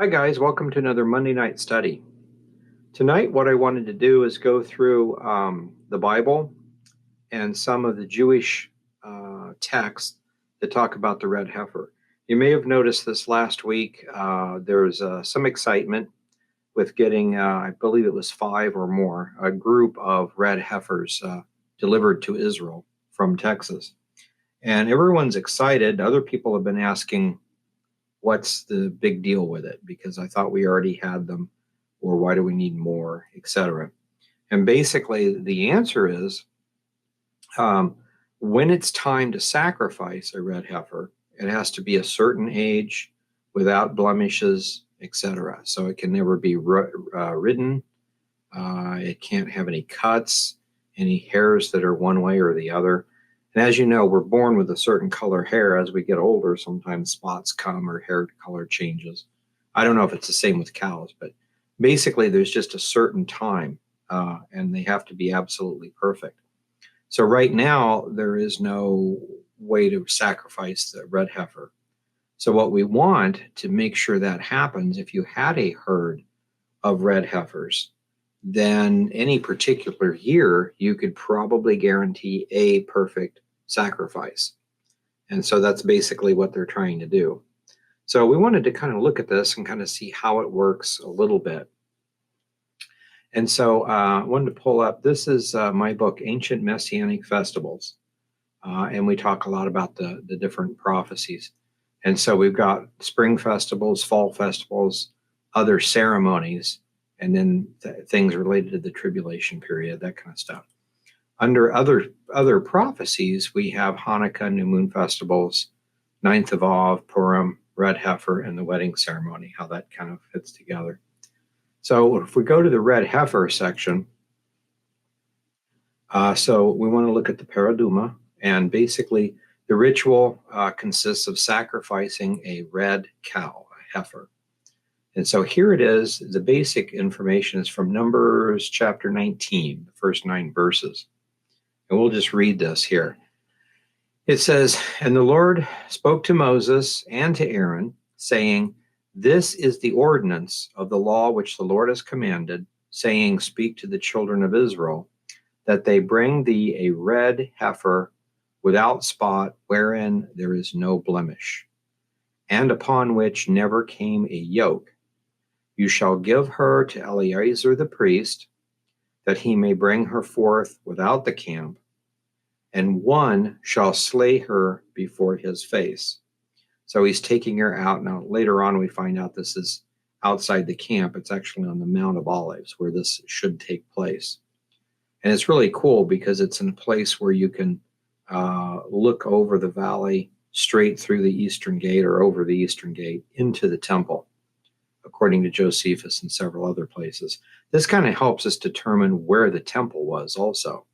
Hi guys, welcome to another Monday night study. Tonight what I wanted to do is go through the Bible and some of the Jewish texts that talk about the red heifer. You may have noticed this last week. There's some excitement with getting, I believe it was 5 or more, a group of red heifers delivered to Israel from Texas. And everyone's excited. Other people have been asking, what's the big deal with it? Because I thought we already had them, or why do we need more, etc. And basically, the answer is when it's time to sacrifice a red heifer, it has to be a certain age, without blemishes, etc. So it can never be ridden. It can't have any cuts, any hairs that are one way or the other. And as you know, we're born with a certain color hair. As we get older, sometimes spots come or hair color changes. I don't know if it's the same with cows, but basically there's just a certain time, and they have to be absolutely perfect. So right now, there is no way to sacrifice the red heifer. So what we want to make sure that happens, if you had a herd of red heifers, then any particular year, you could probably guarantee a perfect sacrifice. And so that's basically what they're trying to do. So we wanted to kind of look at this and kind of see how it works a little bit. And so I wanted to pull up, this is my book, Ancient Messianic Festivals. And we talk a lot about the different prophecies. And so we've got spring festivals, fall festivals, other ceremonies, and then things related to the tribulation period, that kind of stuff. Under other prophecies, we have Hanukkah, new moon festivals, 9th of Av, Purim, red heifer, and the wedding ceremony, how that kind of fits together. So if we go to the red heifer section, so we want to look at the paraduma, and basically the ritual consists of sacrificing a red cow, a heifer. And so here it is. The basic information is from Numbers chapter 19, the first 9 verses. And we'll just read this here. It says, "And the Lord spoke to Moses and to Aaron, saying, This is the ordinance of the law which the Lord has commanded, saying, Speak to the children of Israel, that they bring thee a red heifer without spot, wherein there is no blemish, and upon which never came a yoke. You shall give her to Eleazar the priest, that he may bring her forth without the camp, and one shall slay her before his face." So he's taking her out. Now, later on, we find out this is outside the camp. It's actually on the Mount of Olives where this should take place. And it's really cool because it's in a place where you can look over the valley straight through the eastern gate, or over the eastern gate into the temple, according to Josephus and several other places. This kind of helps us determine where the temple was also,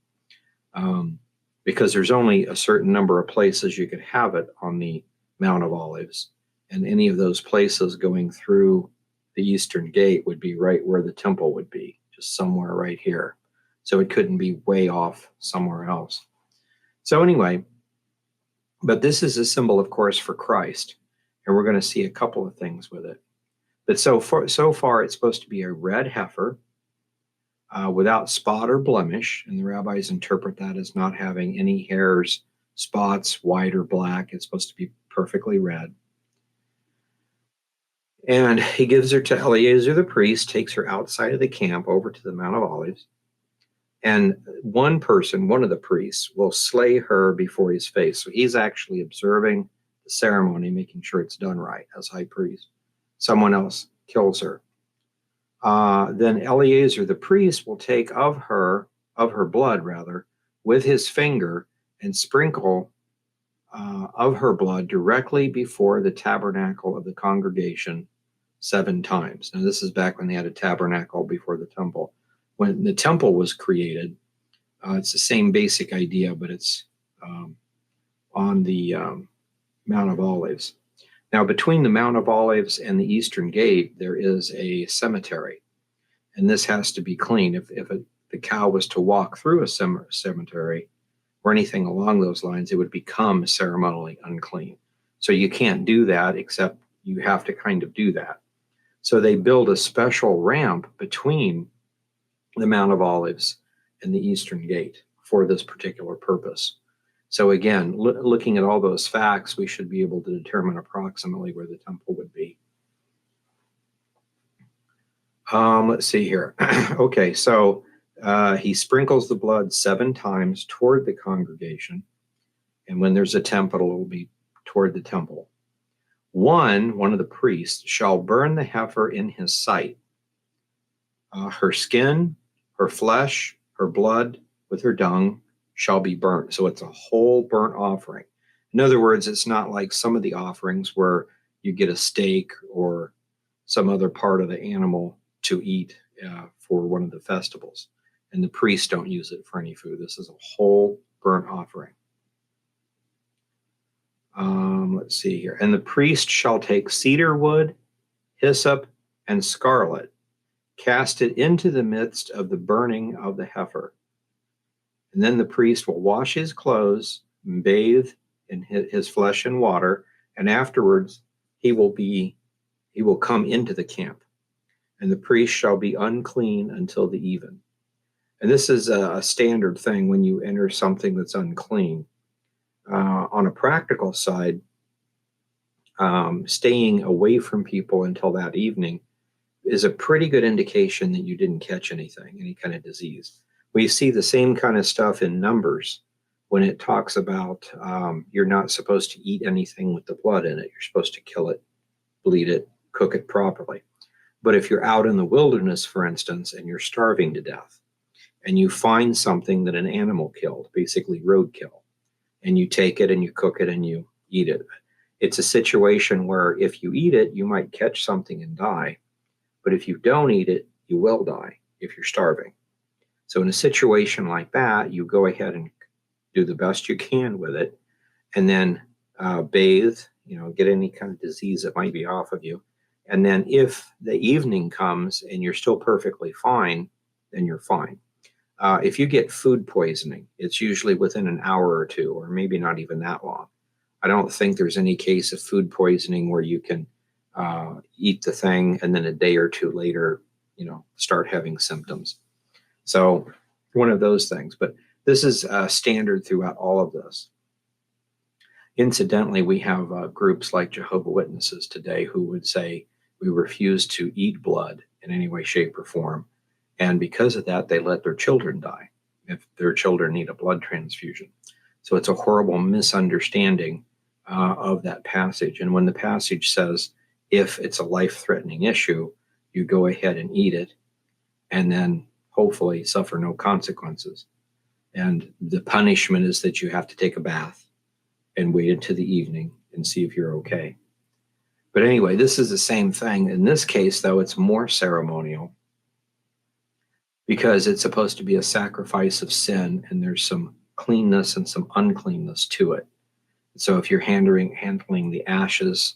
because there's only a certain number of places you could have it on the Mount of Olives, and any of those places going through the eastern gate would be right where the temple would be, just somewhere right here. So it couldn't be way off somewhere else. So anyway, but this is a symbol, of course, for Christ, and we're going to see a couple of things with it. But so far, it's supposed to be a red heifer without spot or blemish, and the rabbis interpret that as not having any hairs, spots, white or black. It's supposed to be perfectly red. And he gives her to Eleazar the priest, takes her outside of the camp over to the Mount of Olives, and one person, one of the priests, will slay her before his face. So he's actually observing the ceremony, making sure it's done right as high priest. Someone else kills her. Then Eleazar the priest will take of her blood, rather, with his finger, and sprinkle of her blood directly before the tabernacle of the congregation 7 times. Now, this is back when they had a tabernacle before the temple. When the temple was created, it's the same basic idea, but it's on the Mount of Olives. Now, between the Mount of Olives and the eastern gate, there is a cemetery, and this has to be clean. If the cow was to walk through a cemetery or anything along those lines, it would become ceremonially unclean. So you can't do that, except you have to kind of do that. So they build a special ramp between the Mount of Olives and the Eastern Gate for this particular purpose. So again, looking at all those facts, we should be able to determine approximately where the temple would be. Let's see here. Okay, so he sprinkles the blood 7 times toward the congregation. And when there's a temple, it will be toward the temple. One of the priests shall burn the heifer in his sight. Her skin, her flesh, her blood, with her dung shall be burnt. So it's a whole burnt offering. In other words, it's not like some of the offerings where you get a steak or some other part of the animal to eat for one of the festivals. And the priests don't use it for any food. This is a whole burnt offering. Let's see here. And the priest shall take cedar wood, hyssop, and scarlet, cast it into the midst of the burning of the heifer. And then the priest will wash his clothes, and bathe in his flesh and water, and afterwards he will come into the camp. And the priest shall be unclean until the even. And this is a standard thing when you enter something that's unclean. On a practical side, staying away from people until that evening is a pretty good indication that you didn't catch anything, any kind of disease. We see the same kind of stuff in Numbers when it talks about you're not supposed to eat anything with the blood in it. You're supposed to kill it, bleed it, cook it properly. But if you're out in the wilderness, for instance, and you're starving to death, and you find something that an animal killed, basically roadkill, and you take it and you cook it and you eat it, it's a situation where if you eat it, you might catch something and die. But if you don't eat it, you will die if you're starving. So in a situation like that, you go ahead and do the best you can with it, and then bathe, get any kind of disease that might be off of you. And then if the evening comes and you're still perfectly fine, then you're fine. If you get food poisoning, it's usually within an hour or two, or maybe not even that long. I don't think there's any case of food poisoning where you can eat the thing and then a day or two later, start having symptoms. So one of those things. But this is standard throughout all of this. Incidentally, we have groups like Jehovah's Witnesses today who would say we refuse to eat blood in any way, shape, or form. And because of that, they let their children die if their children need a blood transfusion. So it's a horrible misunderstanding of that passage. And when the passage says, if it's a life-threatening issue, you go ahead and eat it, and then hopefully suffer no consequences. And the punishment is that you have to take a bath and wait until the evening and see if you're okay. But anyway, this is the same thing. In this case, though, it's more ceremonial because it's supposed to be a sacrifice of sin, and there's some cleanness and some uncleanness to it. So if you're handling the ashes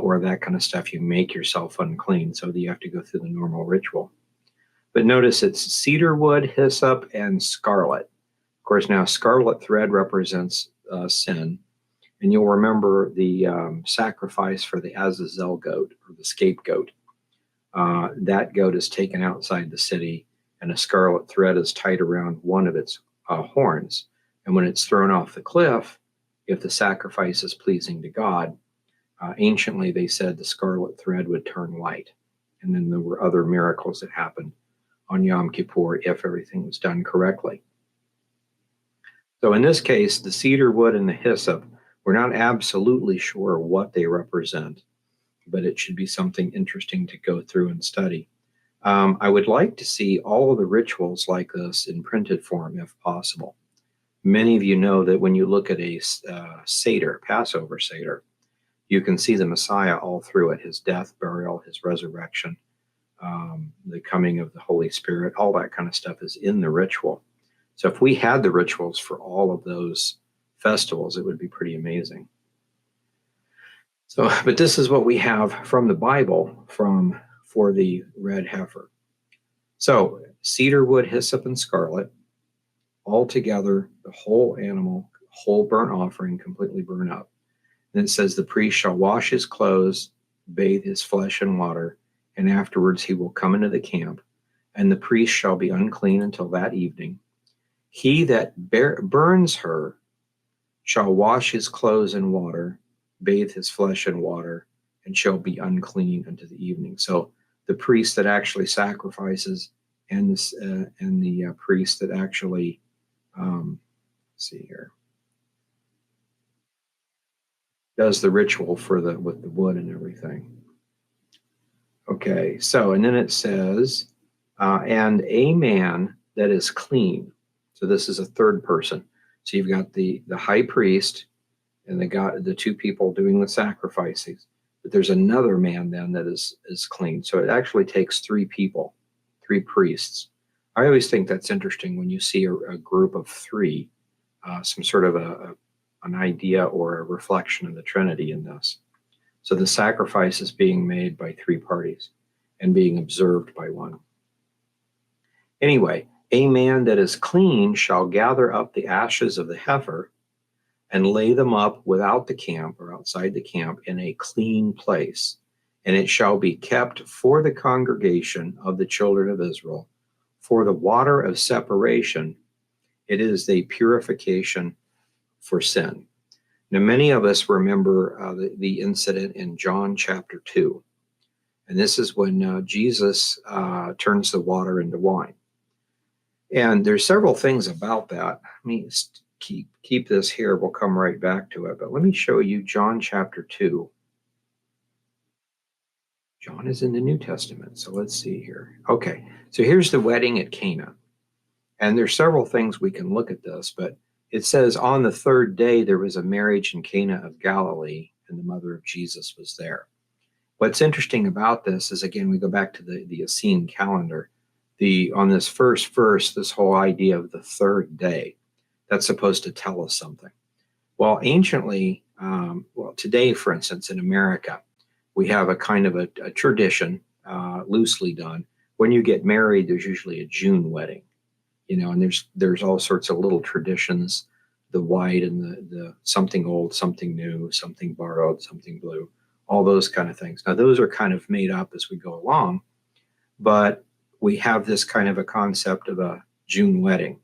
or that kind of stuff, you make yourself unclean, so that you have to go through the normal ritual. But notice it's cedar wood, hyssop, and scarlet. Of course, now scarlet thread represents sin. And you'll remember the sacrifice for the Azazel goat, or the scapegoat. That goat is taken outside the city, and a scarlet thread is tied around one of its horns. And when it's thrown off the cliff, if the sacrifice is pleasing to God, anciently they said the scarlet thread would turn white. And then there were other miracles that happened on Yom Kippur if everything was done correctly. So in this case, the cedar wood and the hyssop, we're not absolutely sure what they represent, but it should be something interesting to go through and study. I would like to see all of the rituals like this in printed form, if possible. Many of you know that when you look at a Seder, Passover Seder, you can see the Messiah all through it, his death, burial, his resurrection, the coming of the Holy Spirit, all that kind of stuff is in the ritual. So if we had the rituals for all of those festivals, it would be pretty amazing. So, but this is what we have from the Bible for the red heifer. So cedar wood, hyssop, and scarlet, all together, the whole animal, whole burnt offering, completely burn up. Then it says the priest shall wash his clothes, bathe his flesh in water, and afterwards he will come into the camp, and the priest shall be unclean until that evening. He that burns her shall wash his clothes in water, bathe his flesh in water, and shall be unclean unto the evening. So the priest that actually sacrifices and the priest that actually, let's see here, does the ritual with the wood and everything. Okay, so and then it says, and a man that is clean. So this is a third person. So you've got the high priest and the two people doing the sacrifices, but there's another man then that is clean. So it actually takes three people, three priests. I always think that's interesting when you see a group of three, some sort of an idea or a reflection of the Trinity in this. So the sacrifice is being made by three parties and being observed by one. Anyway, a man that is clean shall gather up the ashes of the heifer and lay them up without the camp or outside the camp in a clean place. And it shall be kept for the congregation of the children of Israel. For the water of separation, it is the purification for sin. Now, many of us remember the incident in John chapter 2. And this is when Jesus turns the water into wine. And there's several things about that. Let me keep this here. We'll come right back to it. But let me show you John chapter 2. John is in the New Testament. So let's see here. Okay, so here's the wedding at Cana. And there's several things we can look at this, but it says on the third day there was a marriage in Cana of Galilee, and the mother of Jesus was there. What's interesting about this is, again, we go back to the Essene calendar. On this first verse, this whole idea of the third day, that's supposed to tell us something. Well, anciently, today, for instance, in America, we have a kind of a tradition, loosely done. When you get married, there's usually a June wedding, and there's all sorts of little traditions, the white and the something old, something new, something borrowed, something blue, all those kind of things. Now, those are kind of made up as we go along, but we have this kind of a concept of a June wedding.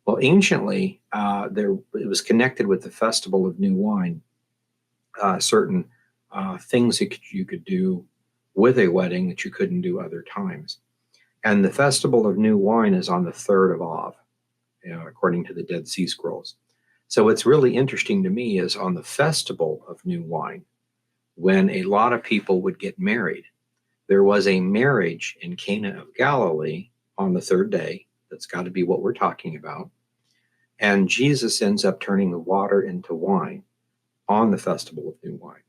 Well, anciently, it was connected with the festival of new wine. Certain things that you could do with a wedding that you couldn't do other times. And the festival of new wine is on the 3rd of Av, according to the Dead Sea Scrolls. So what's really interesting to me is on the festival of new wine, when a lot of people would get married, there was a marriage in Cana of Galilee on the third day. That's got to be what we're talking about. And Jesus ends up turning the water into wine on the festival of new wine.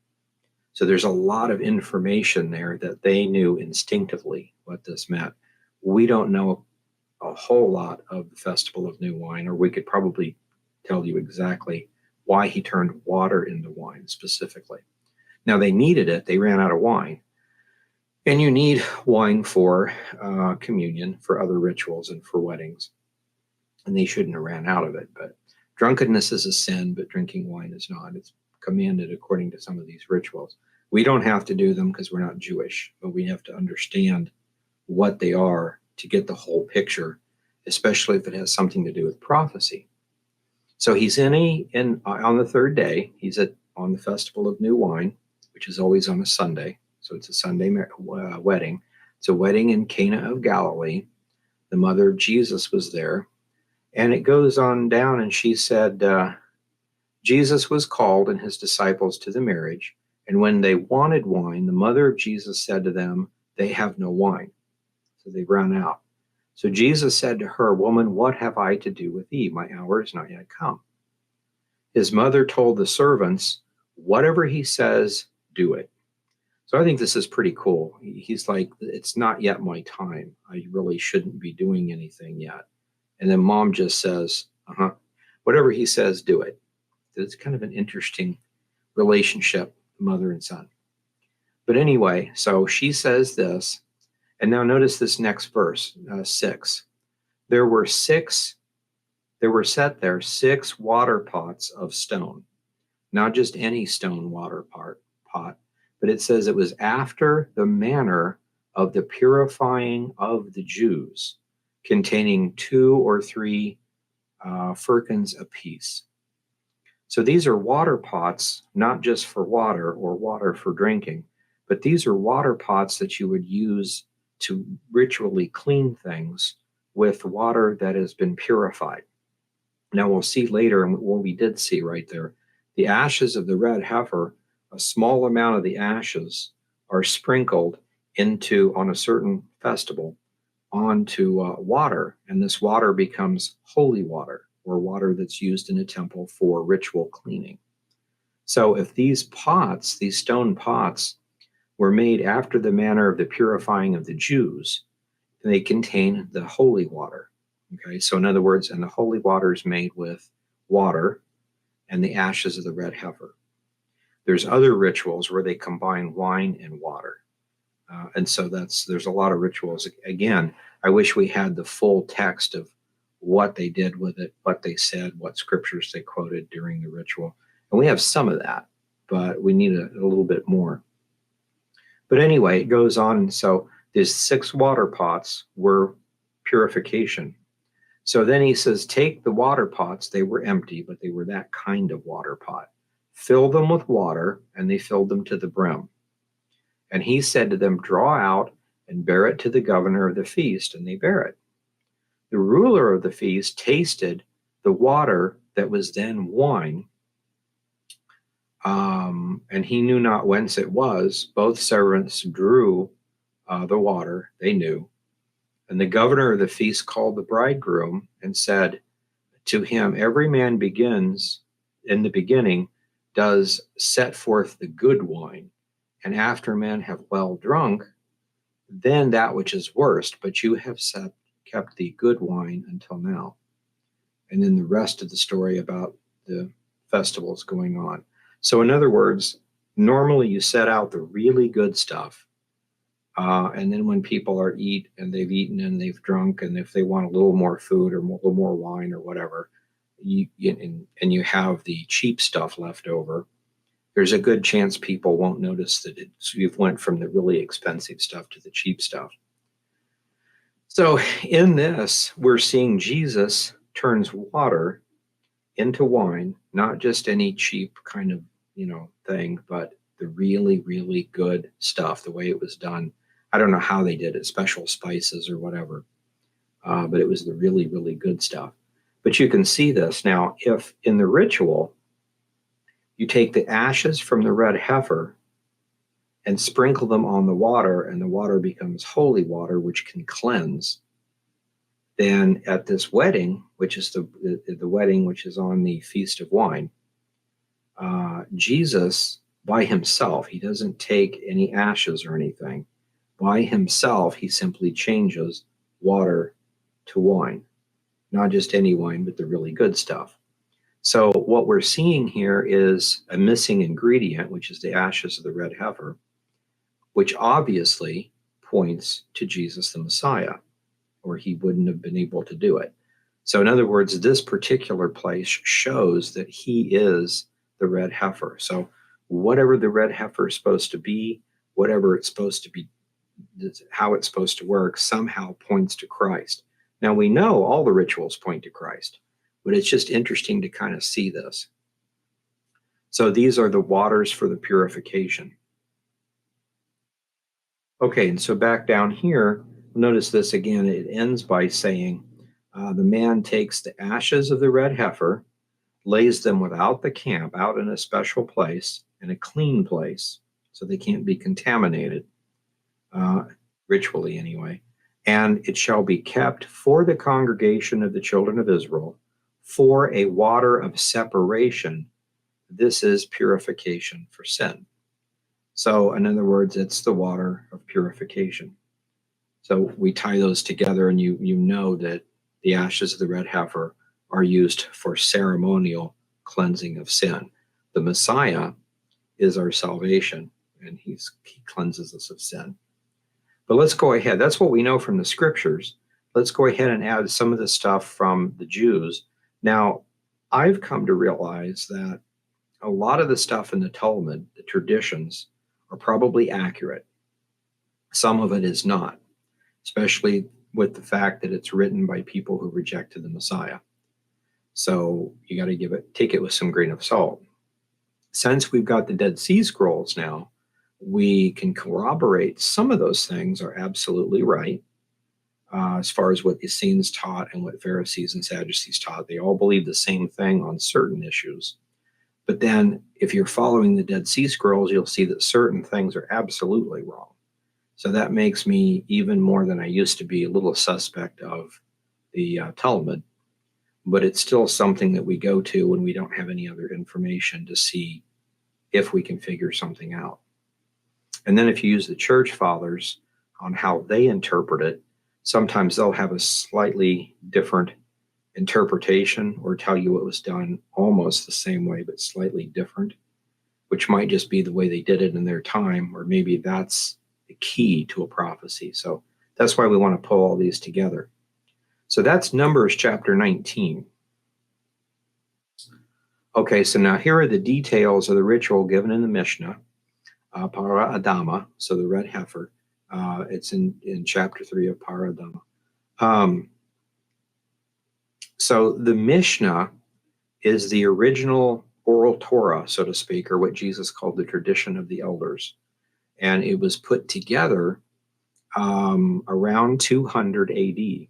So there's a lot of information there that they knew instinctively what this meant. We don't know a whole lot of the festival of new wine, or we could probably tell you exactly why he turned water into wine specifically. Now, they needed it. They ran out of wine. And you need wine for communion, for other rituals, and for weddings. And they shouldn't have ran out of it. But drunkenness is a sin, but drinking wine is not. It's commanded according to some of these rituals. We don't have to do them because we're not Jewish, but we have to understand what they are to get the whole picture, especially if it has something to do with prophecy. So he's on the third day, he's on the festival of new wine, which is always on a Sunday. So it's a Sunday wedding. It's a wedding in Cana of Galilee. The mother of Jesus was there. And it goes on down, and she said, Jesus was called and his disciples to the marriage. And when they wanted wine, the mother of Jesus said to them, they have no wine. So they ran out. So Jesus said to her, woman, what have I to do with thee? My hour is not yet come. His mother told the servants, whatever he says, do it. So I think this is pretty cool. He's like, it's not yet my time. I really shouldn't be doing anything yet. And then mom just says, whatever he says, do it. It's kind of an interesting relationship, mother and son. But anyway, so she says this, and now notice this next verse, 6. There were set there 6 water pots of stone, not just any stone water pot, but it says it was after the manner of the purifying of the Jews, containing 2 or 3 firkins apiece. So these are water pots, not just for water or water for drinking, but these are water pots that you would use to ritually clean things with water that has been purified. Now we'll see later, and what we did see right there, the ashes of the red heifer, a small amount of the ashes are sprinkled into, on a certain festival, onto water, and this water becomes holy water, or water that's used in a temple for ritual cleaning. So if these pots, these stone pots, were made after the manner of the purifying of the Jews, they contain the holy water. Okay, so in other words, and the holy water is made with water and the ashes of the red heifer. There's other rituals where they combine wine and water. And so there's a lot of rituals. Again, I wish we had the full text of what they did with it, what they said, what scriptures they quoted during the ritual. And we have some of that, but we need a little bit more. But anyway, it goes on. And so these 6 water pots were purification. So then he says, take the water pots. They were empty, but they were that kind of water pot. Fill them with water, and they filled them to the brim. And he said to them, draw out and bear it to the governor of the feast, and they bear it. The ruler of the feast tasted the water that was then wine, and he knew not whence it was. Both servants drew the water, they knew. And the governor of the feast called the bridegroom and said to him, every man begins in the beginning, does set forth the good wine, and after men have well drunk, then that which is worst, but you have kept the good wine until now. And then the rest of the story about the festivals going on. So in other words, normally you set out the really good stuff, and then when people they've eaten and they've drunk, and if they want a little more food or a little more wine or whatever, and you have the cheap stuff left over, there's a good chance people won't notice that you've went from the really expensive stuff to the cheap stuff. So in this, we're seeing Jesus turns water into wine, not just any cheap kind of, thing, but the really, really good stuff, the way it was done. I don't know how they did it, special spices or whatever, but it was the really, really good stuff. But you can see this now, if in the ritual, you take the ashes from the red heifer and sprinkle them on the water, and the water becomes holy water, which can cleanse. Then at this wedding, which is the wedding which is on the Feast of Wine, Jesus by himself, he doesn't take any ashes or anything. By himself, he simply changes water to wine. Not just any wine, but the really good stuff. So what we're seeing here is a missing ingredient, which is the ashes of the red heifer, which obviously points to Jesus the Messiah, or he wouldn't have been able to do it. So in other words, this particular place shows that he is the red heifer. So whatever the red heifer is supposed to be, whatever it's supposed to be, how it's supposed to work, somehow points to Christ. Now we know all the rituals point to Christ, but it's just interesting to kind of see this. So these are the waters for the purification. Okay, and so back down here, notice this again, it ends by saying, the man takes the ashes of the red heifer, lays them without the camp, out in a special place, in a clean place, so they can't be contaminated, ritually anyway. And it shall be kept for the congregation of the children of Israel, for a water of separation. This is purification for sin. So in other words, it's the water of purification. So we tie those together, and you know that the ashes of the red heifer are used for ceremonial cleansing of sin. The Messiah is our salvation, and he cleanses us of sin. But let's go ahead. That's what we know from the scriptures. Let's go ahead and add some of the stuff from the Jews. Now, I've come to realize that a lot of the stuff in the Talmud, the traditions, are probably accurate. Some of it is not, especially with the fact that it's written by people who rejected the Messiah. So you got to take it with some grain of salt. Since we've got the Dead Sea Scrolls now, we can corroborate some of those things are absolutely right. As far as what the Essenes taught and what Pharisees and Sadducees taught, they all believe the same thing on certain issues. But then if you're following the Dead Sea Scrolls, you'll see that certain things are absolutely wrong. So that makes me, even more than I used to be, a little suspect of the Talmud. But it's still something that we go to when we don't have any other information to see if we can figure something out. And then if you use the church fathers on how they interpret it, sometimes they'll have a slightly different interpretation or tell you it was done almost the same way, but slightly different, which might just be the way they did it in their time, or maybe that's the key to a prophecy. So that's why we want to pull all these together. So that's Numbers chapter 19. Okay, so now here are the details of the ritual given in the Mishnah, Para Adama, so the red heifer. It's in chapter 3 of Para Adama. So the Mishnah is the original oral Torah, so to speak, or what Jesus called the tradition of the elders. And it was put together around 200 AD.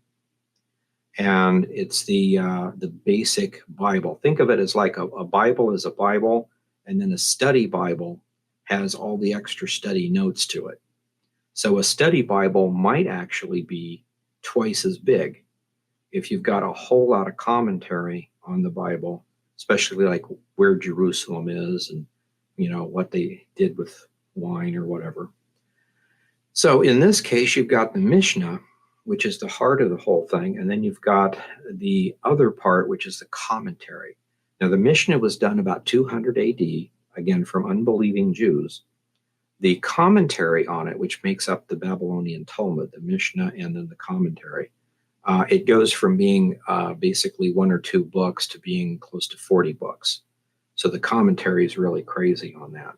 And it's the basic Bible. Think of it as like a Bible is a Bible, and then a study Bible has all the extra study notes to it. So a study Bible might actually be twice as big if you've got a whole lot of commentary on the Bible, especially like where Jerusalem is and, you know, what they did with wine or whatever. So in this case, you've got the Mishnah, which is the heart of the whole thing, and then you've got the other part, which is the commentary. Now, the Mishnah was done about 200 AD, again, from unbelieving Jews. The commentary on it, which makes up the Babylonian Talmud, the Mishnah, and then the commentary, it goes from being basically 1 or 2 books to being close to 40 books. So the commentary is really crazy on that.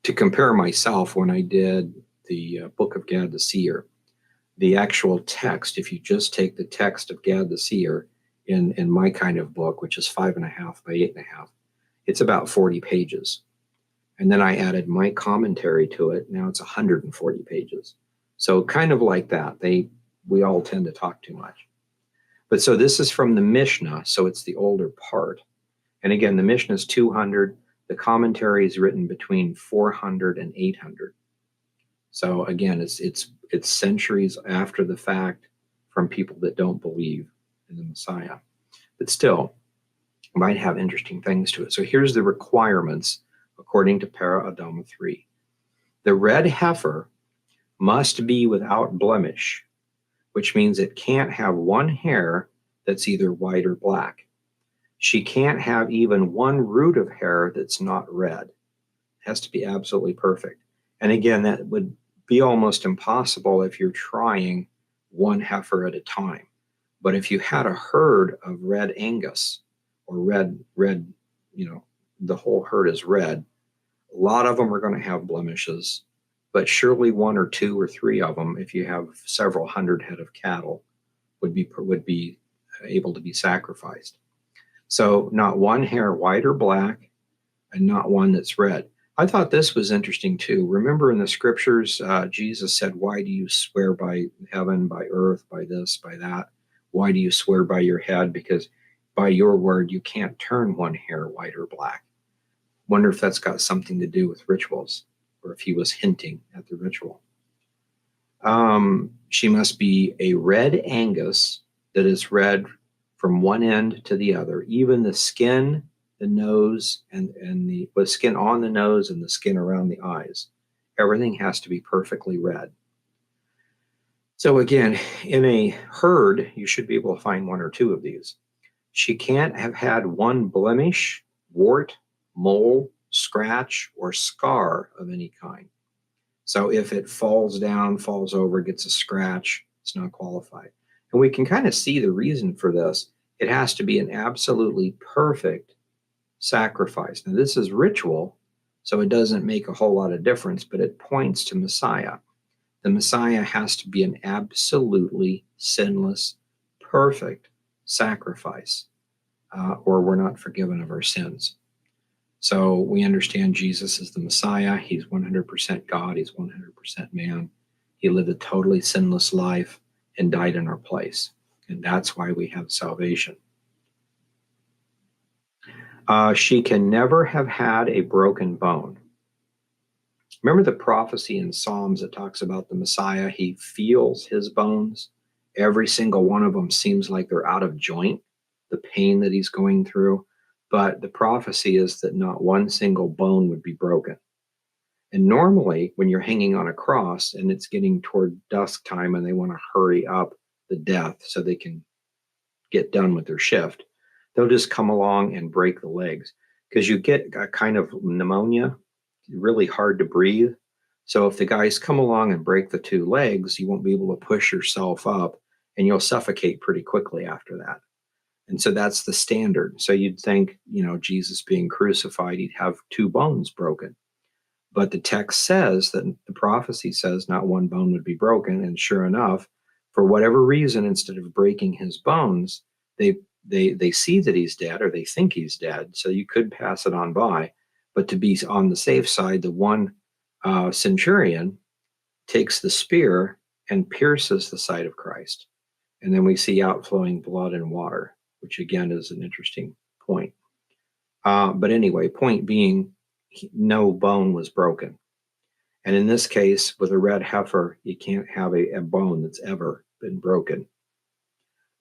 To compare myself, when I did the book of Gad the Seer, the actual text, if you just take the text of Gad the Seer in my kind of book, which is 5.5 by 8.5, it's about 40 pages. And then I added my commentary to it. Now it's 140 pages. So kind of like that. We all tend to talk too much. But so this is from the Mishnah, so it's the older part. And again, the Mishnah is 200. The commentary is written between 400 and 800. So again, it's centuries after the fact from people that don't believe in the Messiah. But still, it might have interesting things to it. So here's the requirements according to Para Adama 3. The red heifer must be without blemish, which means it can't have one hair that's either white or black. She can't have even one root of hair that's not red. It has to be absolutely perfect. And again, that would be almost impossible if you're trying one heifer at a time. But if you had a herd of red Angus or red, the whole herd is red, a lot of them are going to have blemishes, but surely 1 or 2 or 3 of them, if you have several hundred head of cattle, would be able to be sacrificed. So not one hair white or black, and not one that's red. I thought this was interesting too. Remember in the scriptures, Jesus said, "Why do you swear by heaven, by earth, by this, by that? Why do you swear by your head? Because by your word, you can't turn one hair white or black." Wonder if that's got something to do with rituals, or if he was hinting at the ritual. She must be a red Angus that is red from one end to the other, even the skin, the nose, and the skin on the nose and the skin around the eyes. Everything has to be perfectly red. So again, in a herd, you should be able to find 1 or 2 of these. She can't have had one blemish, wart, mole, scratch, or scar of any kind. So if it falls down, falls over, gets a scratch, it's not qualified. And we can kind of see the reason for this. It has to be an absolutely perfect sacrifice. Now, this is ritual, So it doesn't make a whole lot of difference, but it points to Messiah. The Messiah has to be an absolutely sinless, perfect sacrifice, or we're not forgiven of our sins. So we understand Jesus is the Messiah. He's 100% God. He's 100% man. He lived a totally sinless life and died in our place. And that's why we have salvation. She can never have had a broken bone. Remember the prophecy in Psalms that talks about the Messiah? He feels his bones. Every single one of them seems like they're out of joint, the pain that he's going through. But the prophecy is that not one single bone would be broken. And normally, when you're hanging on a cross and it's getting toward dusk time and they want to hurry up the death so they can get done with their shift, they'll just come along and break the legs because you get a kind of pneumonia, really hard to breathe. So if the guys come along and break the two legs, you won't be able to push yourself up and you'll suffocate pretty quickly after that. And so that's the standard. So you'd think, Jesus being crucified, he'd have two bones broken. But the text says that the prophecy says not one bone would be broken. And sure enough, for whatever reason, instead of breaking his bones, they see that he's dead or they think he's dead. So you could pass it on by. But to be on the safe side, the one centurion takes the spear and pierces the side of Christ. And then we see outflowing blood and water, which again is an interesting point. But anyway, point being, no bone was broken. And in this case, with a red heifer, you can't have a bone that's ever been broken.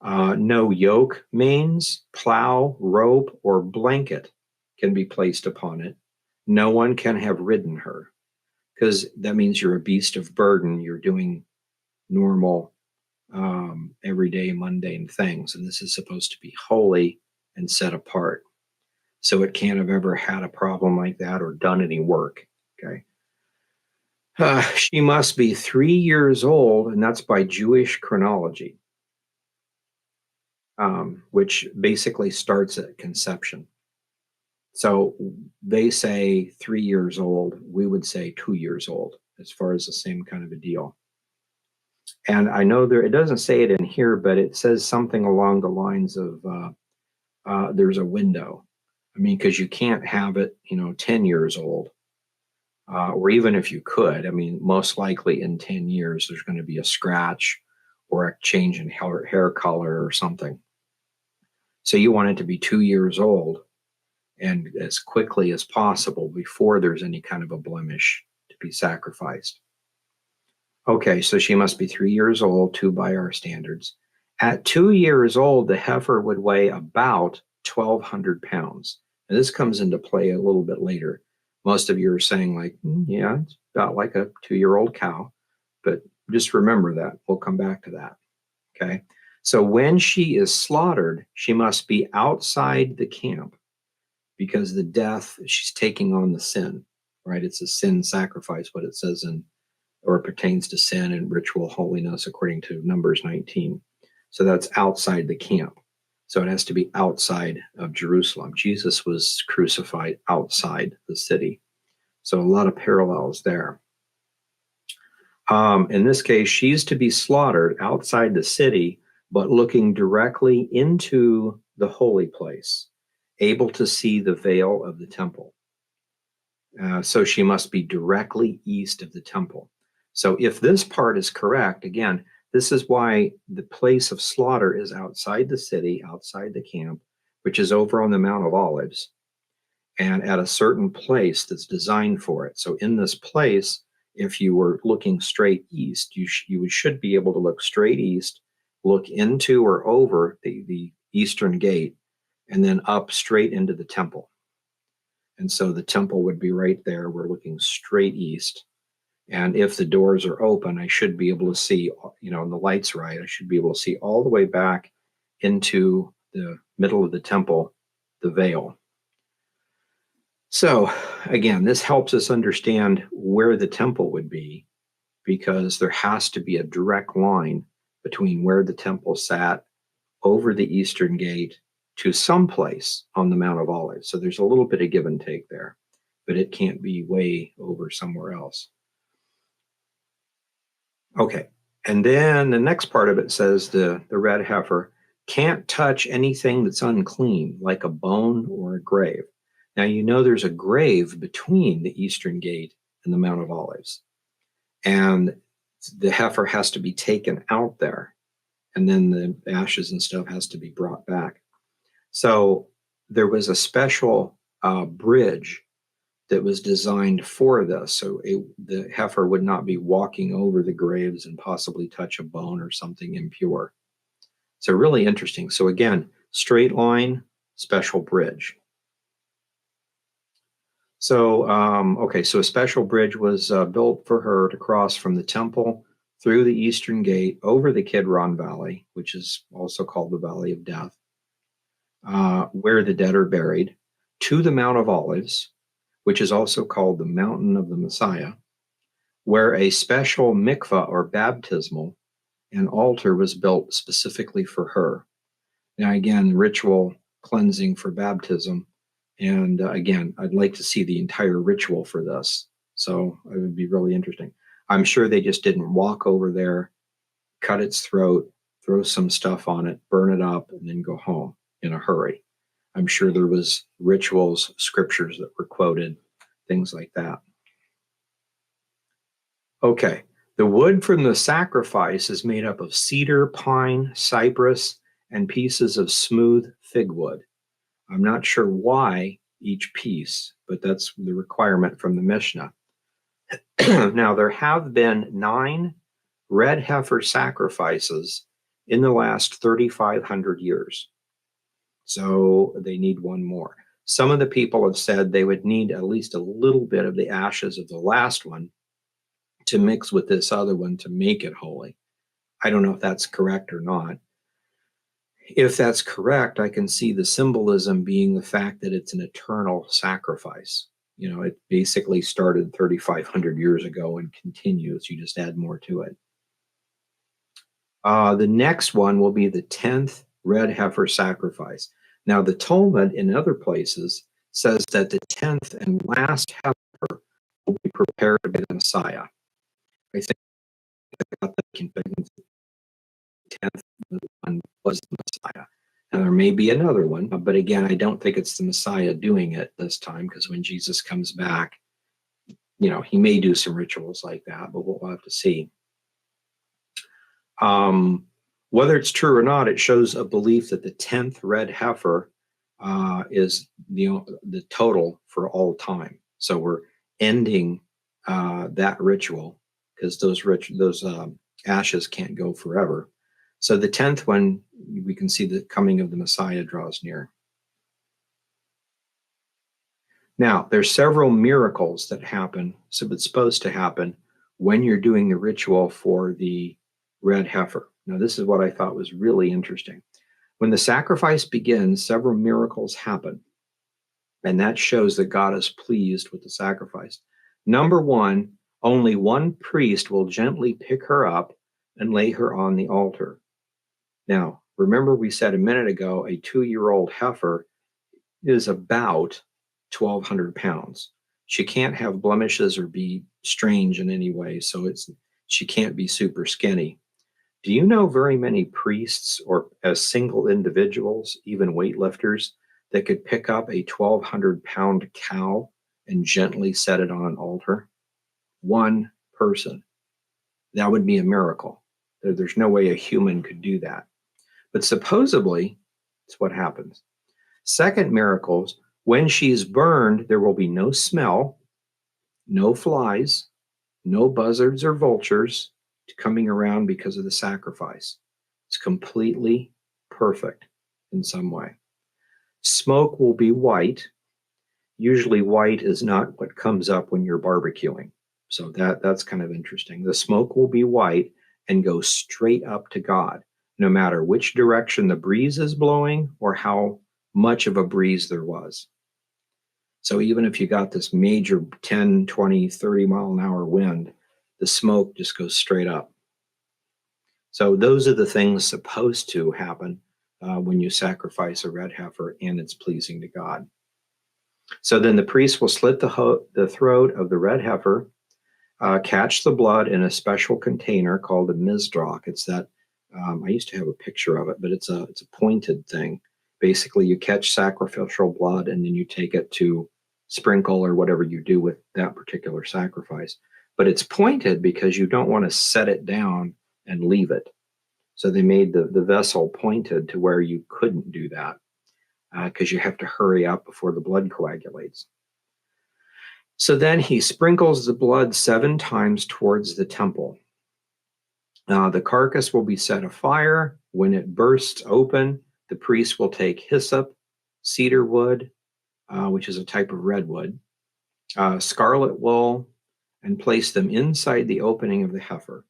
No yoke, mains, plow, rope, or blanket can be placed upon it. No one can have ridden her, because that means you're a beast of burden. You're doing normal, everyday, mundane things. And this is supposed to be holy and set apart. So it can't have ever had a problem like that or done any work. Okay. She must be 3 years old, and that's by Jewish chronology, which basically starts at conception. So they say 3 years old. We would say 2 years old, as far as the same kind of a deal. And I know it doesn't say it in here, but it says something along the lines of there's a window. I mean, because you can't have it, 10 years old. Or even if you could, I mean, most likely in 10 years, there's going to be a scratch or a change in hair color or something. So you want it to be 2 years old and as quickly as possible before there's any kind of a blemish to be sacrificed. Okay, so she must be 3 years old, 2 by our standards. At 2 years old, the heifer would weigh about 1,200 pounds. And this comes into play a little bit later. Most of you are saying yeah, it's about like a 2-year-old cow, but just remember that. We'll come back to that. Okay. So when she is slaughtered, she must be outside the camp because the death, she's taking on the sin, right? It's a sin sacrifice, what it says or it pertains to sin and ritual holiness according to Numbers 19. So that's outside the camp. So it has to be outside of Jerusalem. Jesus was crucified outside the city. So a lot of parallels there. In this case, she's to be slaughtered outside the city, but looking directly into the holy place, able to see the veil of the temple. So she must be directly east of the temple. So if this part is correct, again, this is why the place of slaughter is outside the city, outside the camp, which is over on the Mount of Olives, and at a certain place that's designed for it. So in this place, if you were looking straight east, you should be able to look straight east, look into or over the eastern gate, and then up straight into the temple. And so the temple would be right there. We're looking straight east. And if the doors are open, I should be able to see, and the light's right, I should be able to see all the way back into the middle of the temple, the veil. So again, this helps us understand where the temple would be, because there has to be a direct line between where the temple sat over the eastern gate to some place on the Mount of Olives. So there's a little bit of give and take there. but it can't be way over somewhere else. Okay, and then the next part of it says the red heifer can't touch anything that's unclean, like a bone or a grave. Now, you know there's a grave between the eastern gate and the Mount of Olives, and the heifer has to be taken out there, and then the ashes and stuff has to be brought back. So there was a special bridge that was designed for this. So the heifer would not be walking over the graves and possibly touch a bone or something impure. So really interesting. So again, straight line, special bridge. So, okay, so a special bridge was built for her to cross from the temple through the eastern gate over the Kidron Valley, which is also called the Valley of Death, where the dead are buried, to the Mount of Olives, which is also called the Mountain of the Messiah, where a special mikvah or baptismal and altar was built specifically for her. Now, again, ritual cleansing for baptism. And again, I'd like to see the entire ritual for this. So it would be really interesting. I'm sure they just didn't walk over there, cut its throat, throw some stuff on it, burn it up, and then go home in a hurry. I'm sure there was rituals, scriptures that were quoted, things like that. Okay, the wood from the sacrifice is made up of cedar, pine, cypress, and pieces of smooth fig wood. I'm not sure why each piece, but that's the requirement from the Mishnah. Now, there have been 9 red heifer sacrifices in the last 3,500 years. So they need one more. Some of the people have said they would need at least a little bit of the ashes of the last one to mix with this other one to make it holy. I don't know if that's correct or not. If that's correct, I can see the symbolism being the fact that it's an eternal sacrifice. You know, it basically started 3,500 years ago and continues. You just add more to it. The next one will be the 10th red heifer sacrifice. Now, the Talmud in other places says that the 10th and last heifer will be prepared by the Messiah. I think I got that convinced the 10th one was the Messiah. Now, there may be another one, but again, I don't think it's the Messiah doing it this time, because when Jesus comes back, you know, he may do some rituals like that, but we'll have to see. Whether it's true or not, it shows a belief that the 10th red heifer is the total for all time. So we're ending that ritual, because those ashes can't go forever. So the 10th one, we can see the coming of the Messiah draws near. Now, there's several miracles that happen, so it's supposed to happen when you're doing the ritual for the red heifer. Now, this is what I thought was really interesting. When the sacrifice begins, several miracles happen, and that shows that God is pleased with the sacrifice. Number one, only one priest will gently pick her up and lay her on the altar. Now, remember we said a minute ago, a 2-year-old heifer is about 1,200 pounds. She can't have blemishes or be strange in any way, so she can't be super skinny. Do you know very many priests or as single individuals, even weightlifters, that could pick up a 1,200-pound cow and gently set it on an altar? One person. That would be a miracle. There's no way a human could do that. But supposedly, it's what happens. Second miracles, when she's burned, there will be no smell, no flies, no buzzards or vultures coming around because of the sacrifice. It's completely perfect in some way. Smoke will be white. Usually white is not what comes up when you're barbecuing. So that's kind of interesting. The smoke will be white and go straight up to God, no matter which direction the breeze is blowing or how much of a breeze there was. So even if you got this major 10, 20, 30 mile an hour wind, the smoke just goes straight up. So those are the things supposed to happen when you sacrifice a red heifer and it's pleasing to God. So then the priest will slit the throat of the red heifer, catch the blood in a special container called a mizrach. It's that I used to have a picture of it, but it's a pointed thing. Basically, you catch sacrificial blood and then you take it to sprinkle or whatever you do with that particular sacrifice. But it's pointed because you don't want to set it down and leave it. So they made the vessel pointed to where you couldn't do that because you have to hurry up before the blood coagulates. So then he sprinkles the blood 7 times towards the temple. The carcass will be set afire. When it bursts open, the priest will take hyssop, cedar wood, which is a type of redwood, scarlet wool, and place them inside the opening of the heifer.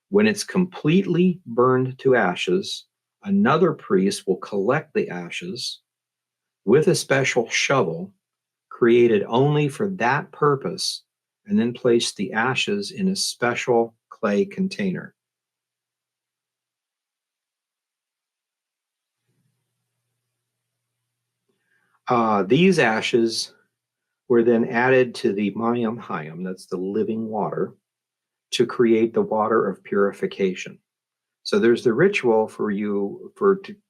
When it's completely burned to ashes, another priest will collect the ashes with a special shovel created only for that purpose, and then place the ashes in a special clay container. These ashes were then added to the mayim hayim, that's the living water, to create the water of purification. So there's the ritual for you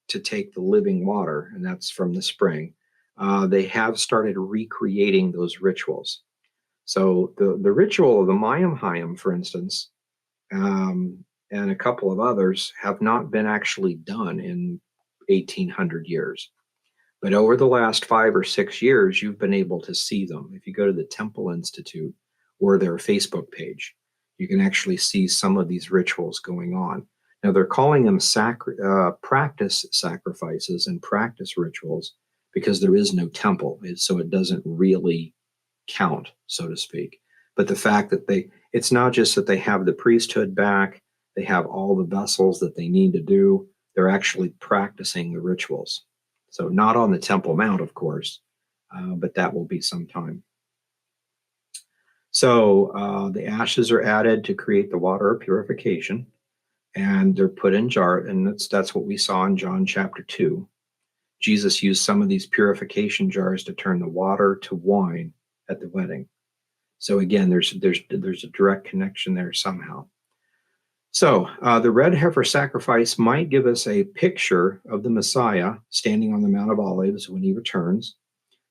to take the living water, and that's from the spring. They have started recreating those rituals. So the ritual of the mayim hayim, for instance, and a couple of others have not been actually done in 1800 years. But over the last 5 or 6 years, you've been able to see them. If you go to the Temple Institute or their Facebook page, you can actually see some of these rituals going on. Now, they're calling them practice sacrifices and practice rituals because there is no temple, so it doesn't really count, so to speak. But the fact that it's not just that they have the priesthood back, they have all the vessels that they need to do, they're actually practicing the rituals. So not on the Temple Mount, of course, but that will be sometime. So the ashes are added to create the water of purification, and they're put in jar, and that's what we saw in John chapter 2. Jesus used some of these purification jars to turn the water to wine at the wedding. So again, there's a direct connection there somehow. So the red heifer sacrifice might give us a picture of the Messiah standing on the Mount of Olives when he returns.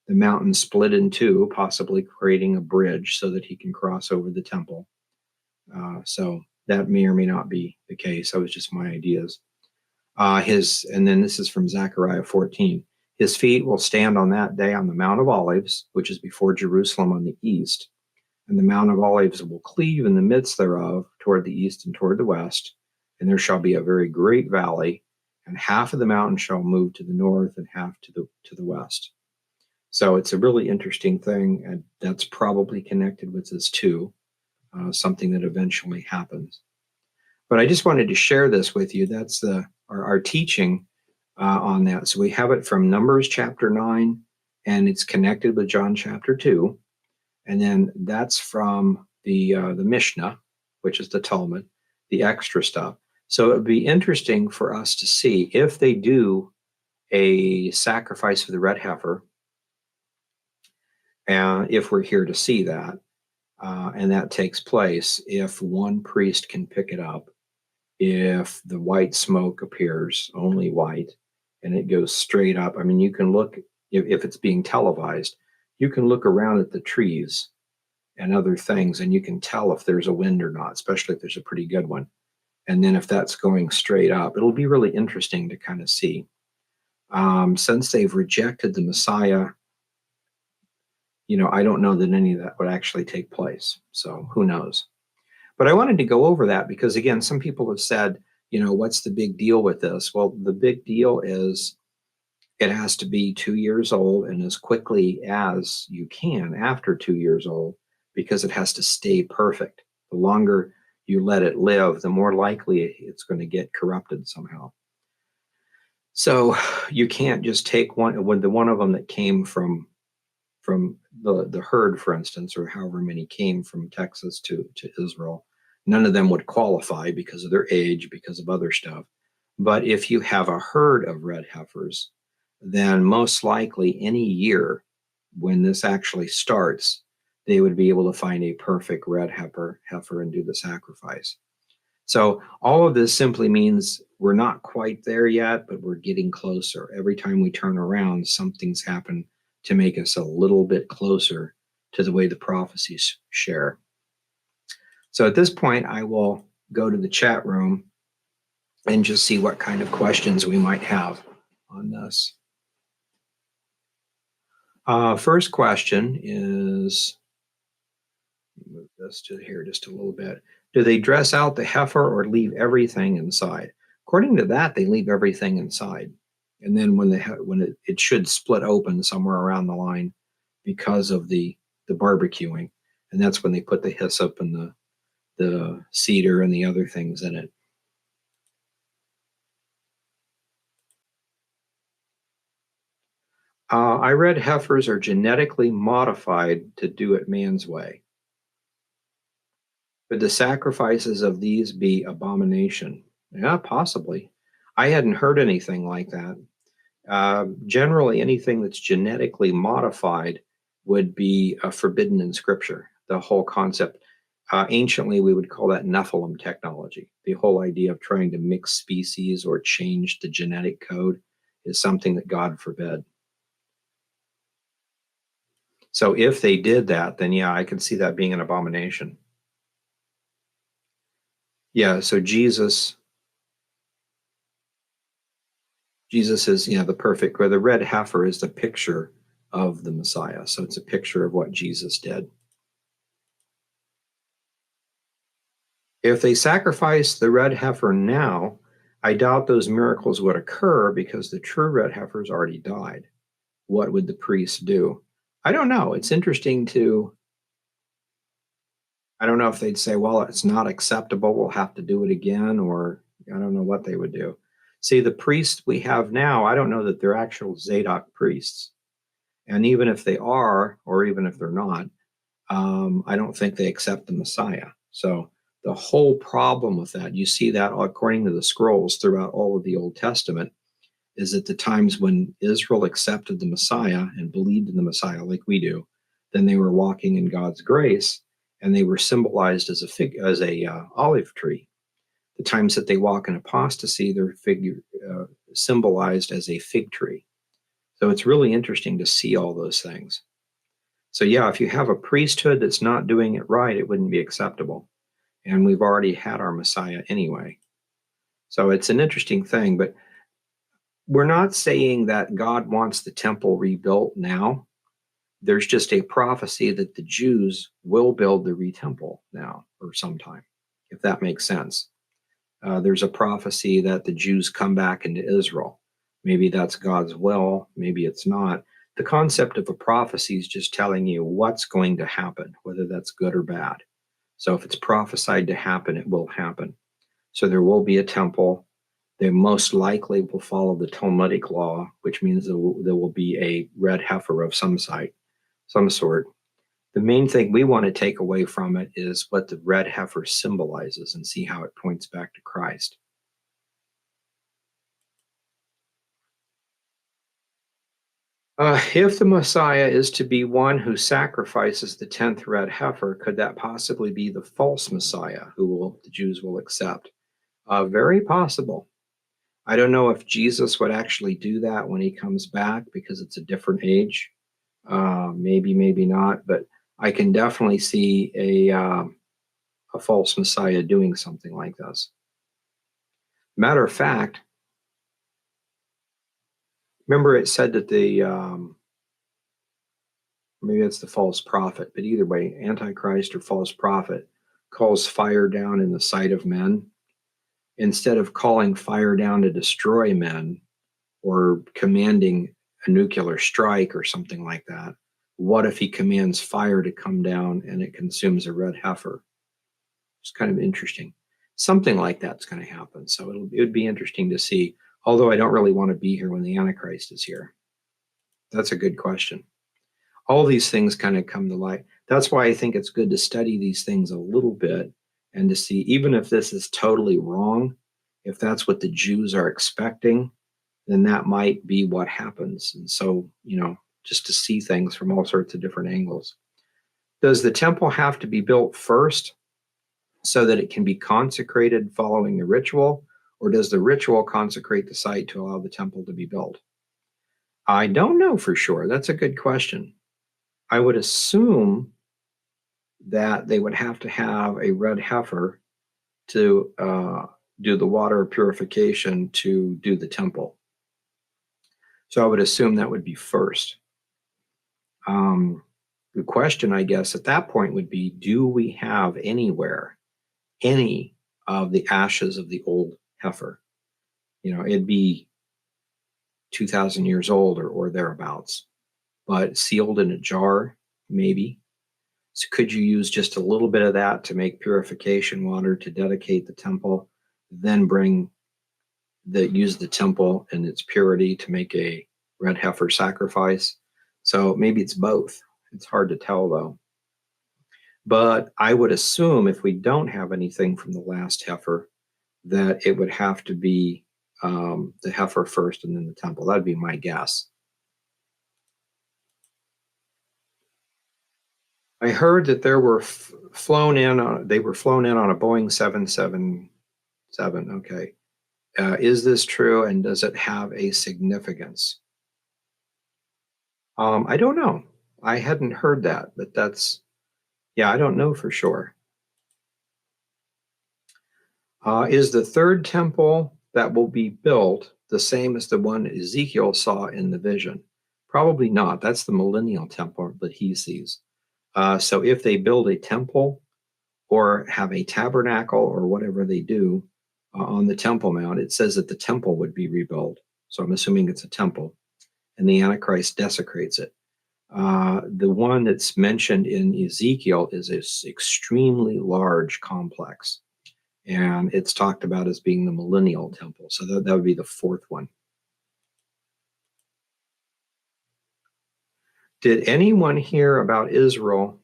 The mountain split in two, possibly creating a bridge so that he can cross over the temple. So that may or may not be the case. That was just my ideas. And then this is from Zechariah 14. His feet will stand on that day on the Mount of Olives, which is before Jerusalem on the east. And the Mount of Olives will cleave in the midst thereof toward the east and toward the west. And there shall be a very great valley, and half of the mountain shall move to the north and half to the west. So it's a really interesting thing, and that's probably connected with this too, something that eventually happens. But I just wanted to share this with you. That's our teaching on that. So we have it from Numbers chapter 9, and it's connected with John chapter 2. And then that's from the Mishnah, which is the Talmud, the extra stuff. So it would be interesting for us to see if they do a sacrifice for the red heifer, and if we're here to see that, and that takes place, if one priest can pick it up, if the white smoke appears, only white, and it goes straight up. I mean, you can look, if it's being televised, you can look around at the trees and other things, and you can tell if there's a wind or not, especially if there's a pretty good one. And then if that's going straight up, it'll be really interesting to kind of see. Since they've rejected the Messiah, I don't know that any of that would actually take place. So who knows? But I wanted to go over that because, again, some people have said, what's the big deal with this? Well, the big deal is it has to be 2 years old and as quickly as you can after 2 years old, because it has to stay perfect. The longer you let it live, the more likely it's going to get corrupted somehow. So you can't just take one of them that came from the herd, for instance, or however many came from Texas to Israel. None of them would qualify because of their age, because of other stuff. But if you have a herd of red heifers, then most likely any year when this actually starts, they would be able to find a perfect red heifer and do the sacrifice. So all of this simply means we're not quite there yet, but we're getting closer. Every time we turn around, something's happened to make us a little bit closer to the way the prophecies share. So at this point, I will go to the chat room and just see what kind of questions we might have on this. First question is, move this to here just a little bit. Do they dress out the heifer or leave everything inside? According to that, they leave everything inside. And then when it should split open somewhere around the line because of the barbecuing. And that's when they put the hyssop and the cedar and the other things in it. I read heifers are genetically modified to do it man's way. Could the sacrifices of these be abomination? Yeah, possibly. I hadn't heard anything like that. Generally, anything that's genetically modified would be forbidden in Scripture. The whole concept, anciently, we would call that Nephilim technology. The whole idea of trying to mix species or change the genetic code is something that God forbid. So if they did that, then yeah, I can see that being an abomination. Yeah, so Jesus is, the perfect, or the red heifer is the picture of the Messiah. So it's a picture of what Jesus did. If they sacrifice the red heifer now, I doubt those miracles would occur because the true red heifer's already died. What would the priests do? I don't know. It's interesting I don't know if they'd say, well, it's not acceptable, we'll have to do it again, or I don't know what they would do. See, the priests we have now, I don't know that they're actual Zadok priests. And even if they are, or even if they're not, I don't think they accept the Messiah. So the whole problem with that, you see that according to the scrolls throughout all of the Old Testament, is at the times when Israel accepted the Messiah and believed in the Messiah like we do, then they were walking in God's grace, and they were symbolized as a olive tree. The times that they walk in apostasy, they're symbolized as a fig tree. So it's really interesting to see all those things. So yeah, if you have a priesthood that's not doing it right, it wouldn't be acceptable. And we've already had our Messiah anyway. So it's an interesting thing, but we're not saying that God wants the temple rebuilt now. There's just a prophecy that the Jews will build the temple now or sometime, if that makes sense. There's a prophecy that the Jews come back into Israel. Maybe that's God's will, maybe it's not. The concept of a prophecy is just telling you what's going to happen, whether that's good or bad. So if it's prophesied to happen, it will happen. So there will be a temple. They most likely will follow the Talmudic law, which means there will be a red heifer of some sort. The main thing we want to take away from it is what the red heifer symbolizes and see how it points back to Christ. If the Messiah is to be one who sacrifices the 10th red heifer, could that possibly be the false Messiah who the Jews will accept? Very possible. I don't know if Jesus would actually do that when he comes back because it's a different age. Maybe, maybe not, but I can definitely see a false Messiah doing something like this. Matter of fact, remember it said that maybe it's the false prophet, but either way, Antichrist or false prophet calls fire down in the sight of men. Instead of calling fire down to destroy men or commanding a nuclear strike or something like that, what if he commands fire to come down and it consumes a red heifer? It's kind of interesting. Something like that's going to happen. So it would be interesting to see, although I don't really want to be here when the Antichrist is here. That's a good question. All these things kind of come to light. That's why I think it's good to study these things a little bit and to see, even if this is totally wrong, if that's what the Jews are expecting, then that might be what happens. And so, just to see things from all sorts of different angles. Does the temple have to be built first so that it can be consecrated following the ritual, or does the ritual consecrate the site to allow the temple to be built? I don't know for sure. That's a good question. I would assume that they would have to have a red heifer to do the water purification to do the temple. So I would assume that would be first. The question, I guess, at that point would be, do we have anywhere any of the ashes of the old heifer? You know, it'd be 2,000 years old or thereabouts, but sealed in a jar, maybe. So could you use just a little bit of that to make purification water to dedicate the temple, then use the temple and its purity to make a red heifer sacrifice? So maybe it's both. It's hard to tell though. But I would assume if we don't have anything from the last heifer, that it would have to be the heifer first and then the temple. That'd be my guess. I heard that there were flown in on a Boeing 777. Okay. Is this true, and does it have a significance? I don't know. I hadn't heard that, but I don't know for sure. Is the third temple that will be built the same as the one Ezekiel saw in the vision? Probably not. That's the millennial temple that he sees. So if they build a temple or have a tabernacle or whatever they do on the Temple Mount, it says that the temple would be rebuilt. So I'm assuming it's a temple, and the Antichrist desecrates it. The one that's mentioned in Ezekiel is this extremely large complex, and it's talked about as being the millennial temple. So that would be the fourth one. Did anyone hear about Israel?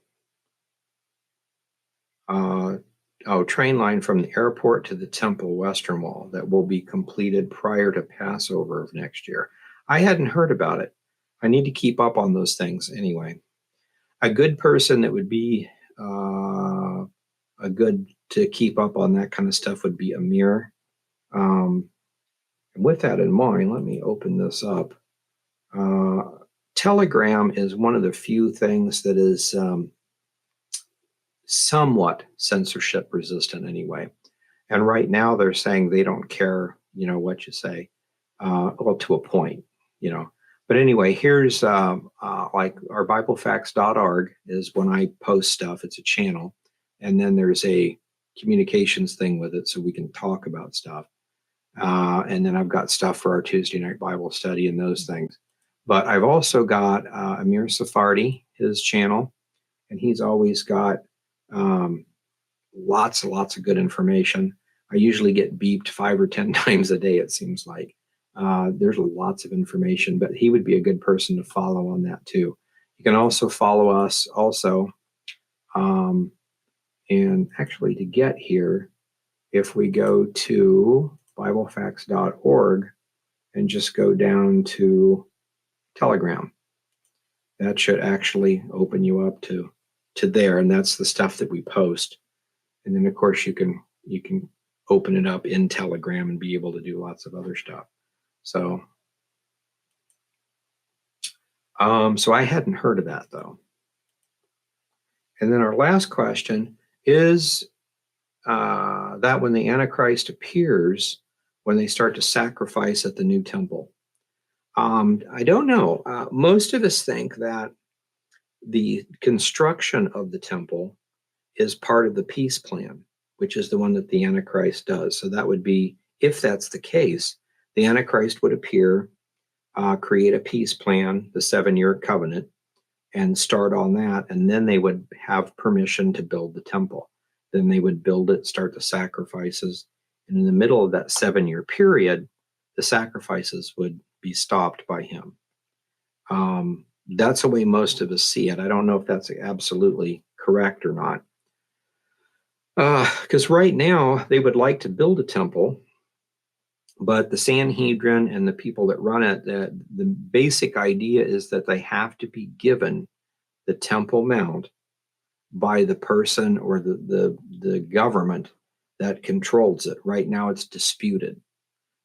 Train line from the airport to the temple western wall that will be completed prior to Passover of next year. I hadn't heard about it. I need to keep up on those things anyway. A good person that would be a good to keep up on that kind of stuff would be Amir. And with that in mind, let me open this up. Telegram is one of the few things that is somewhat censorship resistant anyway. And right now they're saying they don't care, what you say, well, to a point, But anyway, here's like our BibleFacts.org is when I post stuff. It's a channel. And then there's a communications thing with it so we can talk about stuff. And then I've got stuff for our Tuesday night Bible study and those things. But I've also got Amir Sephardi, his channel, and he's always got lots and lots of good information. I usually get beeped 5 or 10 times a day, it seems like. There's lots of information, but he would be a good person to follow on that too. You can also follow us also. And actually to get here, if we go to BibleFacts.org and just go down to Telegram, that should actually open you up to there. And that's the stuff that we post. And then of course you can open it up in Telegram and be able to do lots of other stuff. So I hadn't heard of that though. And then our last question is that when the Antichrist appears, when they start to sacrifice at the new temple. I don't know. Most of us think that the construction of the temple is part of the peace plan, which is the one that the Antichrist does. So that would be, if that's the case, the Antichrist would appear, create a peace plan, the 7-year covenant, and start on that. And then they would have permission to build the temple. Then they would build it, start the sacrifices. And in the middle of that 7-year period, the sacrifices would be stopped by him. That's the way most of us see it. I don't know if that's absolutely correct or not. Because right now they would like to build a temple But the Sanhedrin and the people that run it, the basic idea is that they have to be given the Temple Mount by the person or the government that controls it. Right now it's disputed.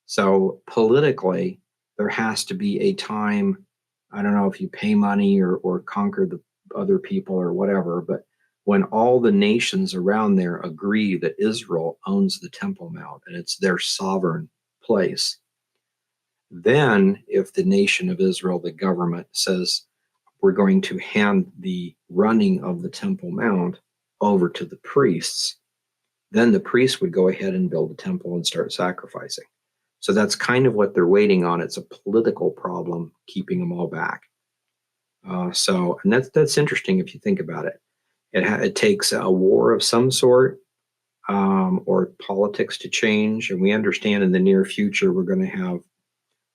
So politically, there has to be a time, I don't know if you pay money or conquer the other people or whatever, but when all the nations around there agree that Israel owns the Temple Mount and it's their sovereign place, then if the nation of Israel, the government, says we're going to hand the running of the Temple Mount over to the priests, then the priests would go ahead and build a temple and start sacrificing. So that's kind of what they're waiting on. It's a political problem keeping them all back. And that's interesting if you think about it. It takes a war of some sort or politics to change. And we understand in the near future we're going to have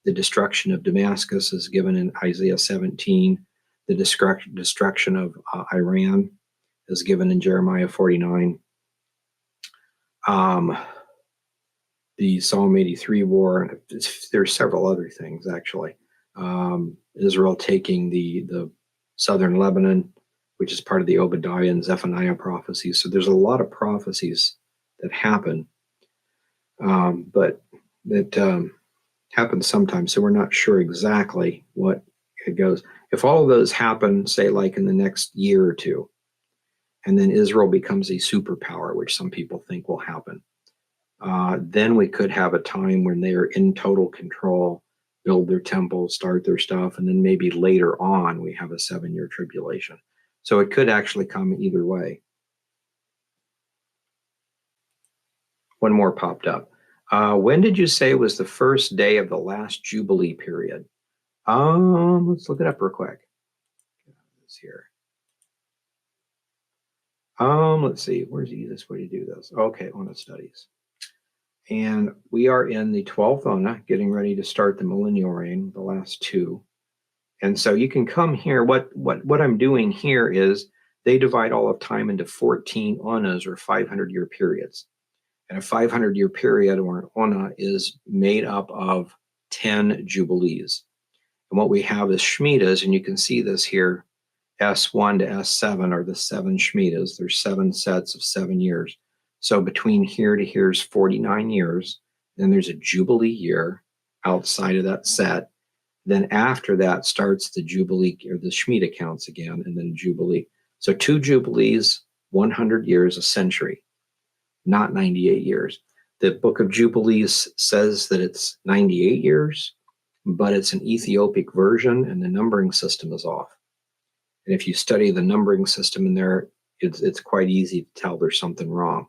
the destruction of Damascus is given in Isaiah 17. The destruction of Iran is given in Jeremiah 49. The Psalm 83 war. There's several other things, actually. Israel taking the southern Lebanon, which is part of the Obadiah and Zephaniah prophecies. So there's a lot of prophecies that happen, but that happen sometimes. So we're not sure exactly what it goes. If all of those happen, say like in the next year or two, and then Israel becomes a superpower, which some people think will happen, then we could have a time when they are in total control, build their temple, start their stuff, and then maybe later on we have a 7-year tribulation. So it could actually come either way. One more popped up. When did you say was the first day of the last Jubilee period? Let's look it up real quick. This here. Let's see. Where's the easiest way to do this? Okay, on the studies. And we are in the 12th Ona, getting ready to start the millennial reign, the last two. And so you can come here. What I'm doing here is they divide all of time into 14 Onas, or 500-year periods. And a 500-year period, or an Ona, is made up of 10 Jubilees. And what we have is Shemitahs, and you can see this here. S1 to S7 are the 7 Shemitahs. There's 7 sets of 7 years. So between here to here is 49 years. Then there's a Jubilee year outside of that set. Then after that starts the Jubilee, or the Shemitah counts again, and then Jubilee. So 2 Jubilees, 100 years, a century, not 98 years. The book of Jubilees says that it's 98 years, but it's an Ethiopic version, and the numbering system is off. And if you study the numbering system in there, it's quite easy to tell there's something wrong.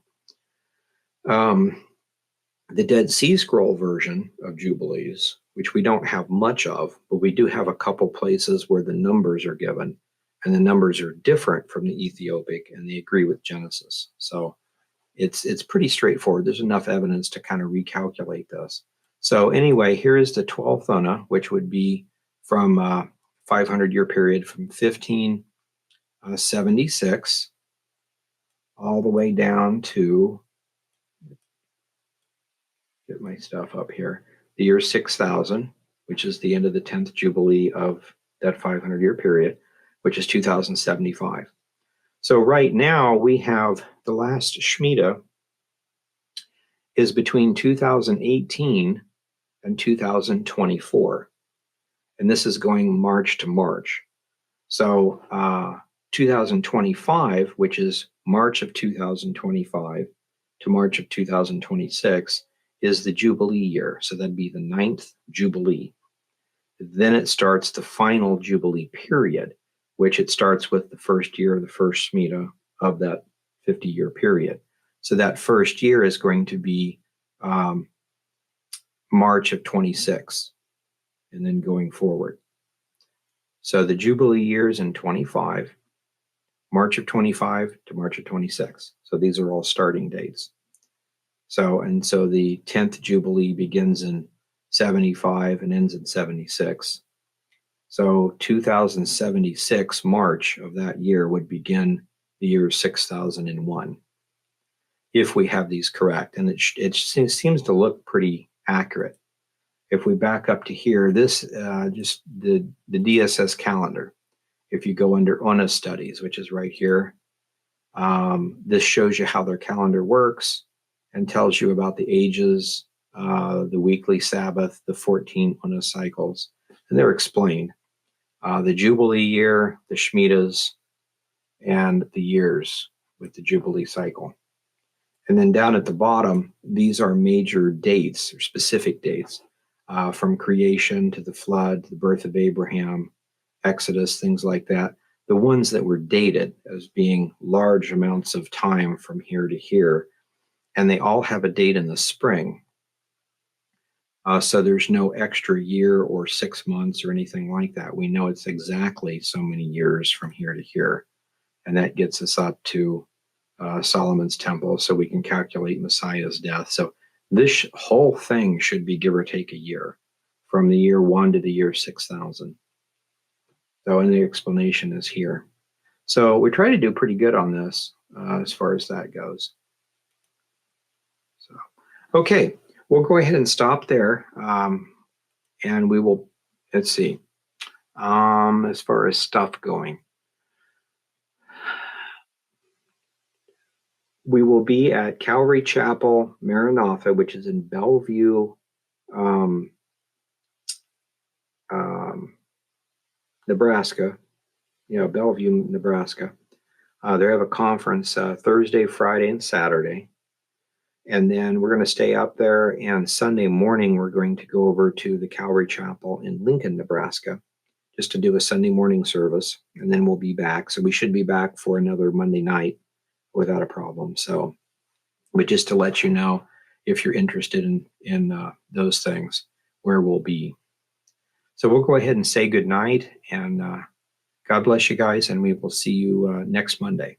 The Dead Sea Scroll version of Jubilees, which we don't have much of, but we do have a couple places where the numbers are given, and the numbers are different from the Ethiopic, and they agree with Genesis. So it's pretty straightforward. There's enough evidence to kind of recalculate this. So anyway, here is the 12th Ona, which would be from 500-year period from 1576 all the way down to, get my stuff up here, the year 6000, which is the end of the 10th Jubilee of that 500-year period, which is 2075. So right now we have the last Shemitah is between 2018 and 2024. And this is going March to March. So 2025, which is March of 2025 to March of 2026, is the Jubilee year. So that'd be the 9th Jubilee. Then it starts the final Jubilee period, which it starts with the first year of the first Shemitah of that 50-year period. So that first year is going to be March of 26, and then going forward. So the Jubilee years in 25, March of 25 to March of 26. So these are all starting dates. So the 10th Jubilee begins in 75 and ends in 76. So 2076, March of that year, would begin the year 6001, if we have these correct. And it seems to look pretty accurate. If we back up to here, this just the DSS calendar. If you go under ONA studies, which is right here, this shows you how their calendar works and tells you about the ages, the weekly Sabbath, the 14 ONA cycles, and they're explained. The Jubilee year, the Shemitahs, and the years with the Jubilee cycle. And then down at the bottom, these are major dates or specific dates from creation to the flood, the birth of Abraham, Exodus, things like that. The ones that were dated as being large amounts of time from here to here, and they all have a date in the spring. So there's no extra year or 6 months or anything like that. We know it's exactly so many years from here to here. And that gets us up to Solomon's temple, so we can calculate Messiah's death. So this whole thing should be give or take a year, from the year 1 to the year 6000. So, and the explanation is here. So we try to do pretty good on this as far as that goes. So, okay, we'll go ahead and stop there, and we will, let's see, as far as stuff going. We will be at Calvary Chapel, Maranatha, which is in Bellevue, Nebraska. Bellevue, Nebraska. They have a conference Thursday, Friday, and Saturday. And then we're going to stay up there, and Sunday morning we're going to go over to the Calvary Chapel in Lincoln, Nebraska, just to do a Sunday morning service, and then we'll be back. So we should be back for another Monday night without a problem. So, but just to let you know, if you're interested in those things, where we'll be. So we'll go ahead and say good night, and God bless you guys, and we will see you next Monday.